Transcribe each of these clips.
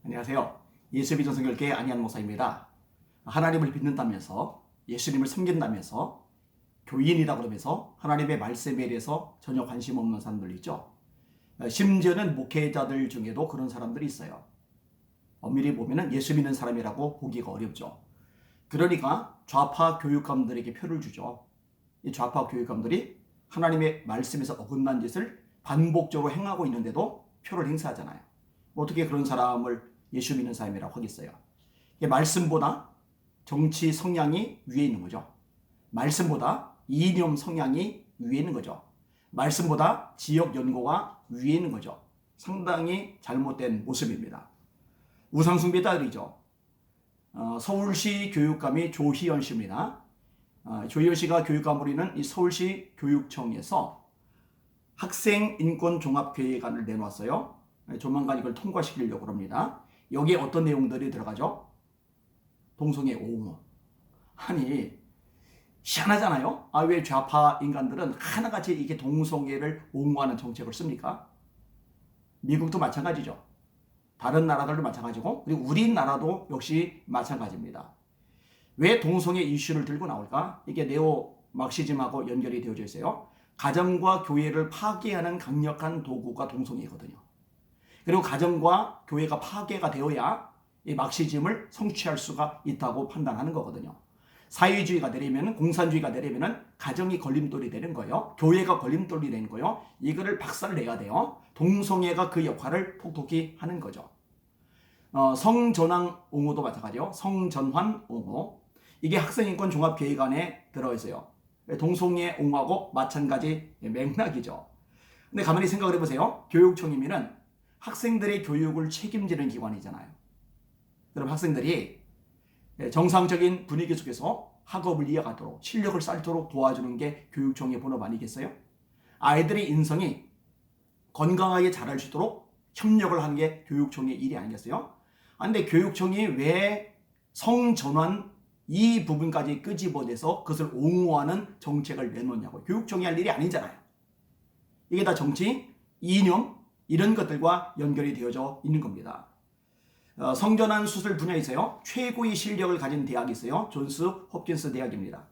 안녕하세요. 예수의 전성결교회 안희한 목사입니다. 하나님을 믿는다면서 예수님을 섬긴다면서 교인이다 그러면서 하나님의 말씀에 대해서 전혀 관심 없는 사람들 있죠. 심지어는 목회자들 중에도 그런 사람들이 있어요. 엄밀히 보면 예수 믿는 사람이라고 보기가 어렵죠. 그러니까 좌파 교육감들에게 표를 주죠. 이 좌파 교육감들이 하나님의 말씀에서 어긋난 짓을 반복적으로 행하고 있는데도 표를 행사하잖아요. 어떻게 그런 사람을 예수 믿는 사람이라고 하겠어요? 말씀보다 정치 성향이 위에 있는 거죠. 말씀보다 이념 성향이 위에 있는 거죠. 말씀보다 지역 연고가 위에 있는 거죠. 상당히 잘못된 모습입니다. 우상숭배 따르죠. 서울시 교육감이 조희연 씨입니다. 조희연 씨가 교육감으로 있는 이 서울시 교육청에서 학생인권종합계획안을 내놓았어요. 조만간 이걸 통과시키려고 합니다. 여기에 어떤 내용들이 들어가죠? 동성애 옹호. 아니, 희한하잖아요? 왜 좌파 인간들은 하나같이 이게 동성애를 옹호하는 정책을 씁니까? 미국도 마찬가지죠. 다른 나라들도 마찬가지고, 그리고 우리나라도 역시 마찬가지입니다. 왜 동성애 이슈를 들고 나올까? 이게 네오 막시즘하고 연결이 되어져 있어요. 가정과 교회를 파괴하는 강력한 도구가 동성애거든요. 그리고 가정과 교회가 파괴가 되어야 이 막시즘을 성취할 수가 있다고 판단하는 거거든요. 사회주의가 되려면, 공산주의가 되려면 가정이 걸림돌이 되는 거예요. 교회가 걸림돌이 되는 거예요. 이거를 박살을 내야 돼요. 동성애가 그 역할을 톡톡히 하는 거죠. 성전환 옹호도 마찬가지요. 성전환 옹호. 이게 학생인권 종합계획안에 들어있어요. 동성애 옹호하고 마찬가지 맥락이죠. 근데 가만히 생각을 해보세요. 교육청이면은 학생들의 교육을 책임지는 기관이잖아요. 그럼 학생들이 정상적인 분위기 속에서 학업을 이어가도록 실력을 쌓도록 도와주는 게 교육청의 본업 아니겠어요? 아이들의 인성이 건강하게 자랄 수 있도록 협력을 하는 게 교육청의 일이 아니겠어요? 근데 교육청이 왜 성전환 이 부분까지 끄집어내서 그것을 옹호하는 정책을 내놓냐고. 교육청이 할 일이 아니잖아요. 이게 다 정치, 이념 이런 것들과 연결이 되어져 있는 겁니다. 성전환 수술 분야에서요, 최고의 실력을 가진 대학이 있어요. 존스 홉킨스 대학입니다.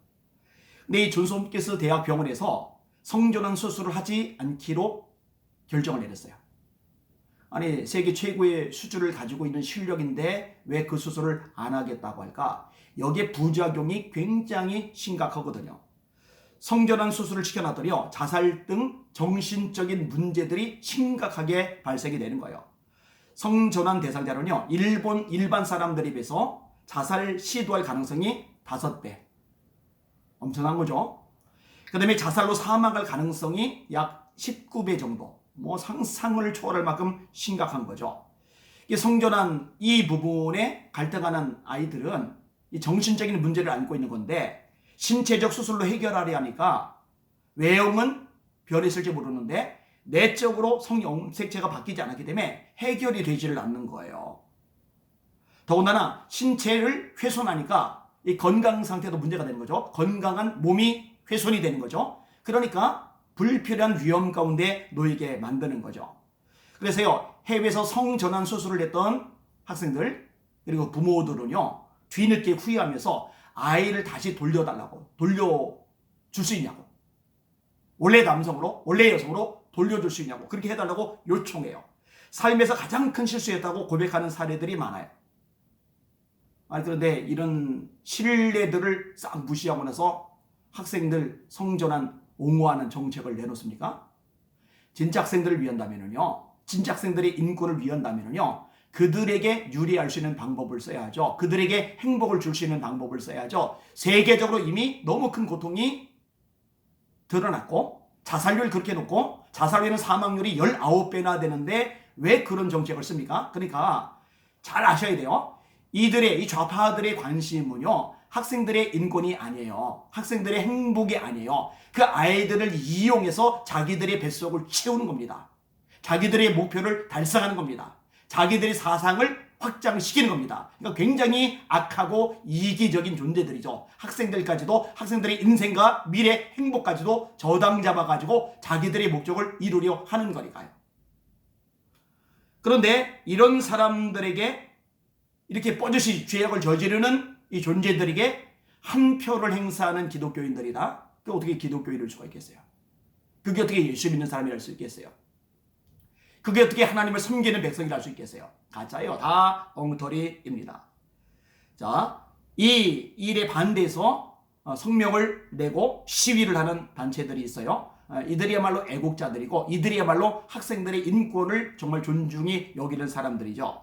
근데 이 존스 홉킨스 대학 병원에서 성전환 수술을 하지 않기로 결정을 내렸어요. 아니, 세계 최고의 수준을 가지고 있는 실력인데 왜 그 수술을 안 하겠다고 할까? 여기에 부작용이 굉장히 심각하거든요. 성전환 수술을 시켜놨더니요, 자살 등 정신적인 문제들이 심각하게 발생이 되는 거예요. 성전환 대상자로는요, 일반 사람들에 비해서 자살 시도할 가능성이 5배. 엄청난 거죠. 그 다음에 자살로 사망할 가능성이 약 19배 정도. 상상을 초월할 만큼 심각한 거죠. 이 성전환 이 부분에 갈등하는 아이들은 이 정신적인 문제를 안고 있는 건데, 신체적 수술로 해결하려 하니까 외형은 변했을지 모르는데 내적으로 성염색체가 바뀌지 않았기 때문에 해결이 되지를 않는 거예요. 더군다나 신체를 훼손하니까 이 건강 상태도 문제가 되는 거죠. 건강한 몸이 훼손이 되는 거죠. 그러니까 불필요한 위험 가운데 놓이게 만드는 거죠. 그래서요, 해외에서 성전환 수술을 했던 학생들 그리고 부모들은요, 뒤늦게 후회하면서 아이를 다시 돌려줄 수 있냐고, 원래 남성으로 원래 여성으로 돌려줄 수 있냐고 그렇게 해달라고 요청해요. 삶에서 가장 큰 실수였다고 고백하는 사례들이 많아요. 그런데 이런 신뢰들을 싹 무시하고 나서 학생들 성전환 옹호하는 정책을 내놓습니까? 진짜 학생들을 위한다면요, 진짜 학생들의 인권을 위한다면요, 그들에게 유리할 수 있는 방법을 써야죠. 그들에게 행복을 줄 수 있는 방법을 써야죠. 세계적으로 이미 너무 큰 고통이 드러났고 자살률 그렇게 높고 자살률은 사망률이 19배나 되는데 왜 그런 정책을 씁니까? 그러니까 잘 아셔야 돼요. 이 좌파들의 관심은요, 학생들의 인권이 아니에요. 학생들의 행복이 아니에요. 그 아이들을 이용해서 자기들의 뱃속을 채우는 겁니다. 자기들의 목표를 달성하는 겁니다. 자기들의 사상을 확장시키는 겁니다. 그러니까 굉장히 악하고 이기적인 존재들이죠. 학생들까지도 학생들의 인생과 미래 행복까지도 저당 잡아가지고 자기들의 목적을 이루려 하는 거니까요. 그런데 이런 사람들에게 이렇게 뻗듯이 죄악을 저지르는 이 존재들에게 한 표를 행사하는 기독교인들이다. 그 어떻게 기독교인일 수가 있겠어요? 그게 어떻게 예수 믿는 사람이랄 수 있겠어요? 그게 어떻게 하나님을 섬기는 백성이랄 수 있겠어요? 가짜예요. 다 엉터리입니다. 자, 이 일에 반대해서 성명을 내고 시위를 하는 단체들이 있어요. 이들이야말로 애국자들이고 이들이야말로 학생들의 인권을 정말 존중히 여기는 사람들이죠.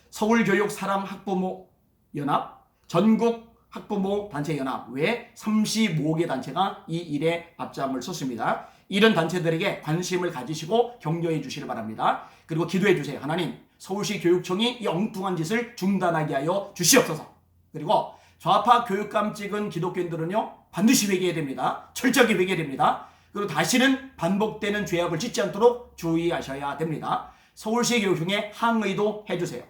서울교육사랑학부모연합, 전국학부모단체연합 외 35개 단체가 이 일에 앞장을 섰습니다. 이런 단체들에게 관심을 가지시고 격려해 주시길 바랍니다. 그리고 기도해 주세요. 하나님, 서울시 교육청이 이 엉뚱한 짓을 중단하게 하여 주시옵소서. 그리고 좌파 교육감 찍은 기독교인들은요, 반드시 회개해야 됩니다. 철저하게 회개해야 됩니다. 그리고 다시는 반복되는 죄악을 짓지 않도록 주의하셔야 됩니다. 서울시 교육청에 항의도 해주세요.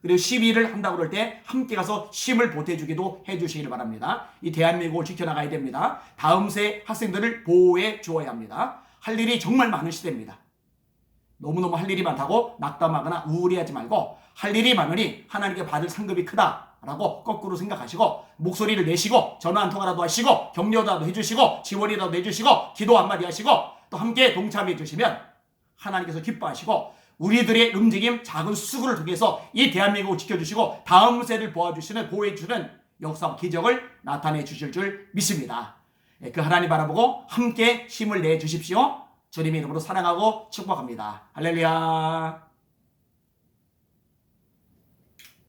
그리고 시위를 한다고 그럴 때 함께 가서 힘을 보태주기도 해주시길 바랍니다. 이 대한민국을 지켜나가야 됩니다. 다음 세 학생들을 보호해 주어야 합니다. 할 일이 정말 많은 시대입니다. 너무너무 할 일이 많다고 낙담하거나 우울해하지 말고 할 일이 많으니 하나님께 받을 상급이 크다라고 거꾸로 생각하시고 목소리를 내시고 전화 한 통화라도 하시고 격려라도 해주시고 지원이라도 해주시고 기도 한마디 하시고 또 함께 동참해 주시면 하나님께서 기뻐하시고 우리들의 움직임 작은 수고를 통해서 이 대한민국을 지켜주시고 다음 세대를 보호해주시는 역사와 기적을 나타내 주실 줄 믿습니다. 그 하나님 바라보고 함께 힘을 내주십시오. 주님의 이름으로 사랑하고 축복합니다. 할렐루야.